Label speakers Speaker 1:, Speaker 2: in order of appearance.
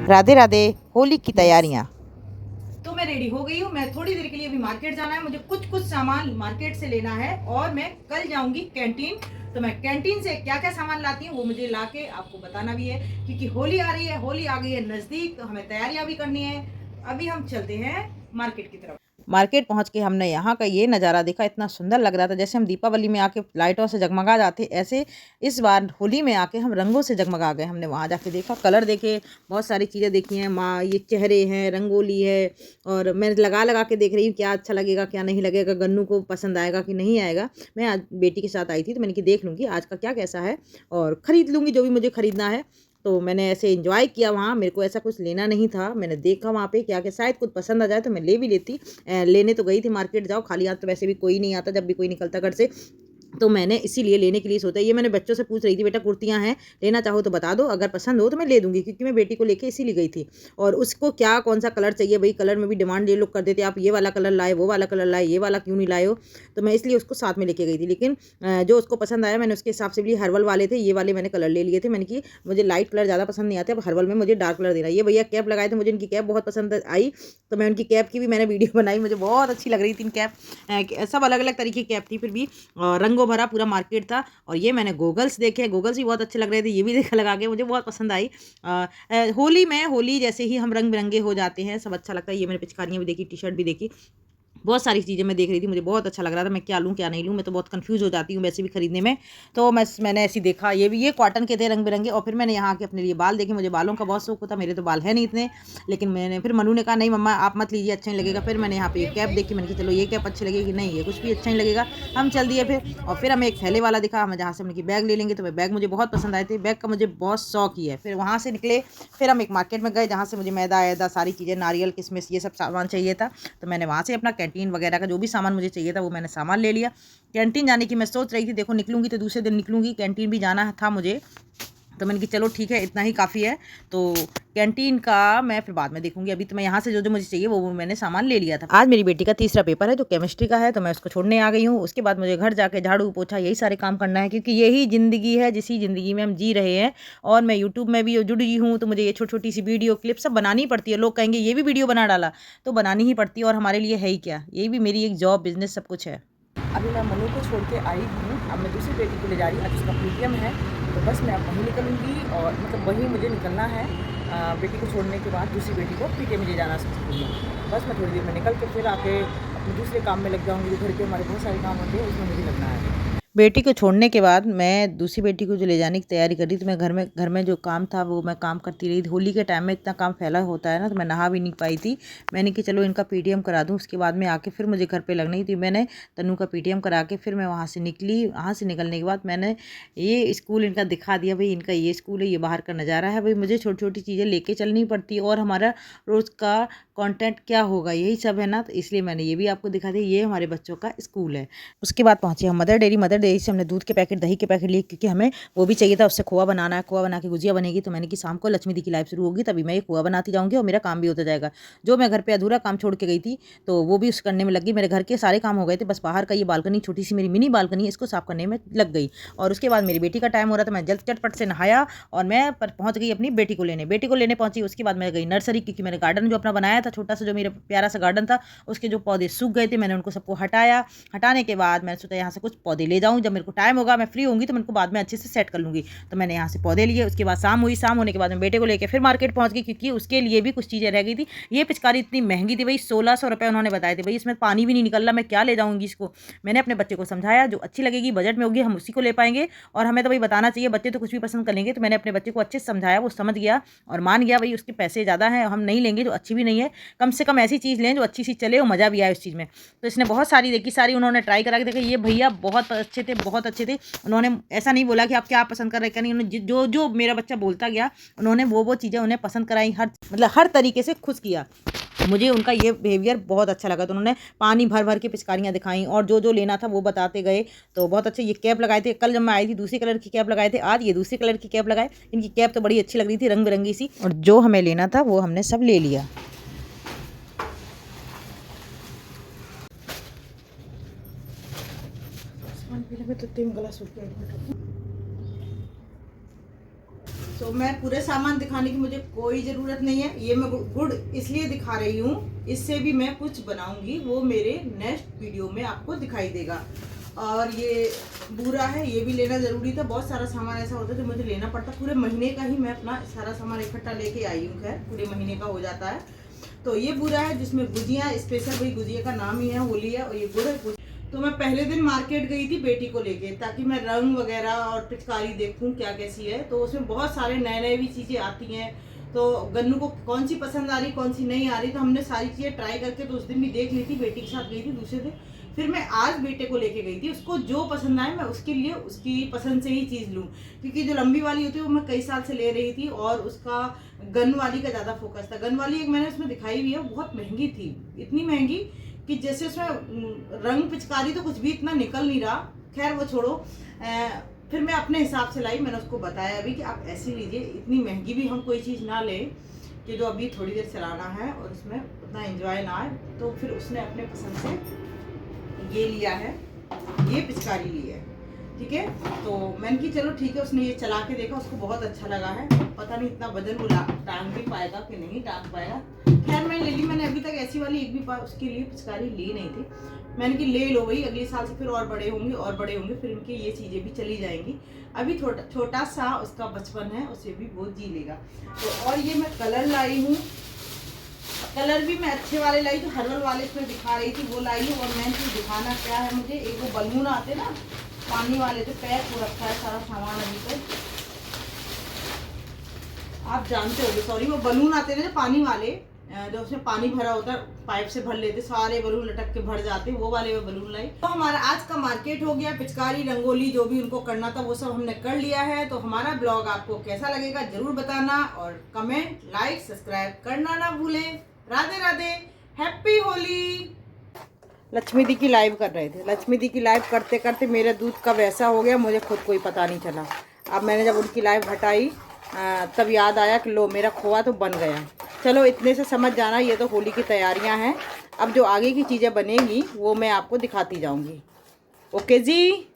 Speaker 1: राधे राधे। होली की तैयारियां।
Speaker 2: तो मैं रेडी हो गई हूँ। मैं थोड़ी देर के लिए अभी मार्केट जाना है, मुझे कुछ सामान मार्केट से लेना है और मैं कल जाऊंगी कैंटीन। तो मैं कैंटीन से क्या क्या सामान लाती हूँ वो मुझे लाके आपको बताना भी है, क्योंकि होली आ रही है, होली आ गई है नज़दीक, तो हमें तैयारियां भी करनी है। अभी हम चलते हैं मार्केट की तरफ।
Speaker 1: मार्केट पहुंच के हमने यहाँ का ये नज़ारा देखा, इतना सुंदर लग रहा था। जैसे हम दीपावली में आके लाइटों से जगमगा जाते, ऐसे इस बार होली में आके हम रंगों से जगमगा गए। हमने वहाँ जाके देखा, कलर देखे, बहुत सारी चीज़ें देखी हैं। माँ ये चेहरे हैं, रंगोली है, और मैं लगा लगा के देख रही हूँ क्या अच्छा लगेगा क्या नहीं लगेगा, गन्नू को पसंद आएगा कि नहीं आएगा। मैं आज बेटी के साथ आई थी तो मैंने कि देख लूँगी आज का क्या कैसा है और ख़रीद लूँगी जो भी मुझे ख़रीदना है। तो मैंने ऐसे एंजॉय किया वहाँ, मेरे को ऐसा कुछ लेना नहीं था। मैंने देखा वहाँ पे क्या क्या, शायद कुछ पसंद आ जाए तो मैं ले भी लेती। लेने तो गई थी मार्केट, जाओ खाली हाथ तो वैसे भी कोई नहीं आता जब भी कोई निकलता घर से। तो मैंने इसीलिए लेने के लिए सोचा। ये मैंने बच्चों से पूछ रही थी, बेटा कुर्तियाँ हैं, लेना चाहो तो बता दो, अगर पसंद हो तो मैं ले दूँगी, क्योंकि मैं बेटी को लेके इसीलिए गई थी। और उसको क्या कौन-सा कलर चाहिए, भई कलर में भी डिमांड ये लोग कर देते हैं, आप ये वाला कलर लाए, वो वाला कलर लाए, ये वाला क्यों नहीं लाए हो? तो मैं इसलिए उसको साथ में लेके गई थी। लेकिन जो उसको पसंद आया मैंने उसके हिसाब से भी, हर्बल वाले थे, ये वाले मैंने कलर ले लिए थे। मैंने कि मुझे लाइट कलर ज़्यादा पसंद नहीं आते, अब हर्बल में मुझे डार्क कलर देना है। ये भैया कैप लगाए थे, मुझे इनकी कैप बहुत पसंद आई, तो मैं उनकी कैप की भी मैंने वीडियो बनाई। मुझे बहुत अच्छी लग रही थी कैप, सब अलग-अलग तरीके की कैप थी, फिर भी रंगों भरा पूरा मार्केट था। और ये मैंने गोगल्स देखे, गोगल्स भी बहुत अच्छे लग रहे थे, ये भी देखा लगा के, मुझे बहुत पसंद आई। होली में, होली जैसे ही हम रंग बिरंगे हो जाते हैं, सब अच्छा लगता है। ये मैंने पिचकारियाँ भी देखी, टी शर्ट भी देखी, बहुत सारी चीज़ें मैं देख रही थी, मुझे बहुत अच्छा लग रहा था। मैं क्या लूँ क्या नहीं लूँ, मैं तो बहुत कंफ्यूज हो जाती हूँ वैसे भी खरीदने में। तो मैंने ऐसे ही देखा, ये भी, ये कॉटन के थे रंग बिरंगे। और फिर मैंने यहाँ के अपने लिए बाल देखे, मुझे बालों का बहुत शौक होता, मेरे तो बाल है नहीं इतने। लेकिन मैंने फिर मनु ने कहा नहीं मम्मा आप मत लीजिए, अच्छा नहीं लगेगा। फिर मैंने यहाँ पे ये कैप देखी, मैंने कहा चलो ये कैप अच्छी लगेगी, नहीं ये कुछ भी अच्छा नहीं लगेगा। हम चल दिए फिर, और फिर हमें एक थैले वाला दिखा, हमें जहाँ से हमने कि बैग ले लेंगे, तो बैग मुझे बहुत पसंद आए थे, बैग का मुझे बहुत शौक ही है। फिर वहाँ से निकले, फिर हम एक मार्केट में गए जहाँ से मुझे मैदा ऐदा सारी चीज़ें, नारियल किशमिश ये सब सामान चाहिए था। तो मैंने वहाँ से अपना कैंटीन वगैरह का जो भी सामान मुझे चाहिए था वो मैंने सामान ले लिया। कैंटीन जाने की मैं सोच रही थी, देखो निकलूंगी तो दूसरे दिन निकलूंगी, कैंटीन भी जाना था मुझे। तो मैंने कि चलो ठीक है इतना ही काफ़ी है। तो कैंटीन का मैं फिर बाद में देखूंगी, अभी तो मैं यहाँ से जो जो मुझे चाहिए वो मैंने सामान ले लिया था। आज मेरी बेटी का तीसरा पेपर है जो केमिस्ट्री का है, तो मैं उसको छोड़ने आ गई हूँ। उसके बाद मुझे घर जाके झाड़ू पोछा यही सारे काम करना है, क्योंकि यही ज़िंदगी है जिसी ज़िंदगी में हम जी रहे हैं। और मैं यूट्यूब में भी जुड़ी हूँ, तो मुझे ये छोटी छोटी सी वीडियो क्लिप सब बनानी पड़ती है। लोग कहेंगे ये भी वीडियो बना डाला, तो बनानी ही पड़ती है, और हमारे लिए है ही क्या, यही भी मेरी एक जॉब बिजनेस सब कुछ है।
Speaker 3: अभी मैं मनु को छोड़ के आई हूँ, अब मैं दूसरी बेटी को ले जा रही हूँ, आज उसका पीटीएम है। तो बस मैं अब वहीं निकलूँगी, और मतलब वहीं मुझे निकलना है। बेटी को छोड़ने के बाद दूसरी बेटी को पीटीएम ले जाना स्कूल में। बस मैं थोड़ी देर में निकल के फिर आके अपने दूसरे काम में लग जाऊँगी। घर के हमारे बहुत सारे काम होते हैं, उसमें मुझे लगना है।
Speaker 1: बेटी को छोड़ने के बाद मैं दूसरी बेटी को जो ले जाने की तैयारी कर रही थी, मैं घर में जो काम था वो मैं काम करती रही। होली के टाइम में इतना काम फैला होता है ना, तो मैं नहा भी नहीं पाई थी। मैंने कि चलो इनका पीटीएम करा दूं, उसके बाद में आके फिर मुझे घर पे लगनी थी। मैंने तनु का पीटीएम करा के फिर मैं वहाँ से निकली। वहाँ से निकलने के बाद मैंने ये स्कूल इनका दिखा दिया, भाई इनका ये स्कूल है, ये बाहर का नज़ारा है। भाई मुझे छोटी छोटी चीज़ें लेके चलनी पड़ती है, और हमारा रोज़ का कंटेंट क्या होगा यही सब है ना, तो इसलिए मैंने ये भी आपको दिखा दिया। ये हमारे बच्चों का स्कूल है। उसके बाद पहुंचे हम मदर डेयरी से हमने दूध के पैकेट, दही के पैकेट लिए, क्योंकि हमें वो भी चाहिए था। उससे खोआ बनाना है, खोआ बना के गुजिया बनेगी। तो मैंने कि शाम को लक्ष्मी दी की लाइव शुरू होगी, तभी मैं ये खोआ बनाती जाऊँगी और मेरा काम भी होता जाएगा। जो मैं घर पे अधूरा काम छोड़ के गई थी, तो वो भी उस करने में लग गई। मेरे घर के सारे काम हो गए थे, बस बाहर का ये बालकनी, छोटी सी मेरी मिनी बालकनी है, इसको साफ करने में लग गई। और उसके बाद मेरी बेटी का टाइम हो रहा था, मैं जल्द चटपट से नहाया और मैं पहुँच गई अपनी बेटी को लेने। बेटी को लेने पहुँची, उसके बाद मैं गई नर्सरी, क्योंकि मैंने गार्डन जो अपना बनाया था छोटा सा, जो मेरा प्यारा सा गार्डन था, उसके जो पौधे सूख गए थे, मैंने उनको सबको हटाया। हटाने के बाद मैंने सोचा यहाँ से कुछ पौधे ले जाऊँ, जब मेरे को टाइम होगा मैं फ्री होंगी तो मैं उनको बाद में अच्छे से सेट कर लूँगी। तो मैंने यहाँ से पौधे लिए। उसके बाद शाम हुई, शाम होने के बाद मैं बेटे को लेकर फिर मार्केट पहुँच गई, क्योंकि उसके लिए भी कुछ चीज़ें रह गई थी। ये पिचकारी इतनी महंगी थी भाई, 1600 रुपये उन्होंने बताए थे। भाई इसमें पानी भी नहीं निकल रहा, मैं क्या ले जाऊँगी इसको। मैंने अपने बच्चे को समझाया, जो अच्छी लगेगी बजट में होगी हम उसी को ले पाएंगे, और हमें तो भाई बताना चाहिए, बच्चे तो कुछ भी पसंद कर लेंगे। तो मैंने अपने बच्चे को अच्छे से समझाया, वो समझ गया और मान गया। भाई उसके पैसे ज़्यादा हैं, हम नहीं लेंगे जो अच्छी भी नहीं है, कम से कम ऐसी चीज़ लें जो अच्छी सी चले और मज़ा भी आए उस चीज़ में। तो इसने बहुत सारी देखी, सारी उन्होंने ट्राई करा के देखा। ये भैया बहुत अच्छे थे, बहुत अच्छे थे। उन्होंने ऐसा नहीं बोला कि आप क्या पसंद कर रहे हैं क्या नहीं, उन्होंने जो जो मेरा बच्चा बोलता गया उन्होंने वो चीज़ें उन्हें पसंद कराई, हर तरीके से खुश किया। मुझे उनका ये बिहेवियर बहुत अच्छा लगा। तो उन्होंने पानी भर भर के पिचकारियाँ दिखाई और जो जो लेना था वो बताते गए। तो बहुत अच्छे ये कैप लगाए थे। कल जब मैं आई थी दूसरी कलर की कैप लगाए थे, आज ये दूसरी कलर की कैप लगाए। इनकी कैप तो बड़ी अच्छी लग रही थी, रंग बिरंगी सी, और जो हमें लेना था वो हमने सब ले लिया।
Speaker 3: तो 3 गिलास
Speaker 2: तो मैं पूरे सामान दिखाने की मुझे कोई ज़रूरत नहीं है। ये मैं गुड़ इसलिए दिखा रही हूँ, इससे भी मैं कुछ बनाऊंगी, वो मेरे नेक्स्ट वीडियो में आपको दिखाई देगा। और ये बूरा है, ये भी लेना ज़रूरी था। बहुत सारा सामान ऐसा होता है जो मुझे लेना पड़ता, पूरे महीने का ही मैं अपना सारा सामान इकट्ठा लेके आई हूँ। खैर पूरे महीने का हो जाता है। तो ये बूरा है जिसमें गुजिया स्पेशल, भाई गुजिया का नाम ही है, होली है। और ये गुड़ है। तो मैं पहले दिन मार्केट गई थी बेटी को लेके, ताकि मैं रंग वगैरह और पिचकारी देखूं क्या कैसी है। तो उसमें बहुत सारे नए नए भी चीज़ें आती हैं। तो गन्नू को कौन सी पसंद आ रही कौन सी नहीं आ रही, तो हमने सारी चीज़ें ट्राई करके तो उस दिन भी देख ली थी। बेटी के साथ गई थी दूसरे दिन। फिर मैं आज बेटे को लेके गई थी, उसको जो पसंद आए मैं उसके लिए उसकी पसंद से ही चीज़ लूँ। क्योंकि जो लंबी वाली होती है वो मैं कई साल से ले रही थी, और उसका गन वाली का ज़्यादा फोकस था। गन वाली एक मैंने उसमें दिखाई भी है, बहुत महंगी थी, इतनी महंगी कि जैसे उसमें रंग पिचकारी तो कुछ भी इतना निकल नहीं रहा। खैर वो छोड़ो। फिर मैं अपने हिसाब से लाई। मैंने उसको बताया अभी कि आप ऐसी लीजिए, इतनी महंगी भी हम कोई चीज़ ना लें कि जो अभी थोड़ी देर चलाना है और उसमें उतना एंजॉय ना आए। तो फिर उसने अपने पसंद से ये लिया है, ये पिचकारी ली है। ठीक है, तो मैंने कि चलो ठीक है। उसने ये चला के देखा, उसको बहुत अच्छा लगा है। पता नहीं इतना वजन वो टांग भी पाएगा कि नहीं टांग पाएगा। खैर मैंने ले ली। मैंने अभी तक ऐसी वाली एक भी उसके लिए पिचकारी ली नहीं थी। मैंने कि ले लो भाई, अगले साल से फिर और बड़े होंगे और बड़े होंगे, फिर इनकी ये चीज़ें भी चली जाएंगी। अभी छोटा सा उसका बचपन है, उसे भी वो जी लेगा। तो और ये मैं कलर लाई हूँ। कलर भी मैं अच्छे वाले लाई, जो हर्बल वाले इसमें दिखा रही थी वो लाई हूँ। और मैं चीज़ दिखाना क्या है मुझे, एक वो बलून आते ना पानी वाले, जो पैक हो रखा है सारा सामान अभी तो आप जानते होंगे। सॉरी, वो बलून आते हैं ना जो पानी वाले, जो उसमें पानी भरा होता है, पाइप से भर लेते, सारे बलून लटक के भर जाते, वो वाले वो बलून लाई। तो हमारा आज का मार्केट हो गया। पिचकारी रंगोली जो भी उनको करना था वो सब हमने कर लिया है। तो हमारा ब्लॉग आपको कैसा लगेगा जरूर बताना, और कमेंट लाइक सब्सक्राइब करना ना भूलें। राधे राधे, हैप्पी होली। लक्ष्मी दी की लाइव कर रहे थे। लक्ष्मी दी की लाइव करते करते मेरा दूध कब ऐसा हो गया मुझे खुद कोई पता नहीं चला। अब मैंने जब उनकी लाइव हटाई तब याद आया कि लो मेरा खोआ तो बन गया। चलो इतने से समझ जाना, ये तो होली की तैयारियां हैं। अब जो आगे की चीज़ें बनेगी वो मैं आपको दिखाती जाऊंगी। ओके जी।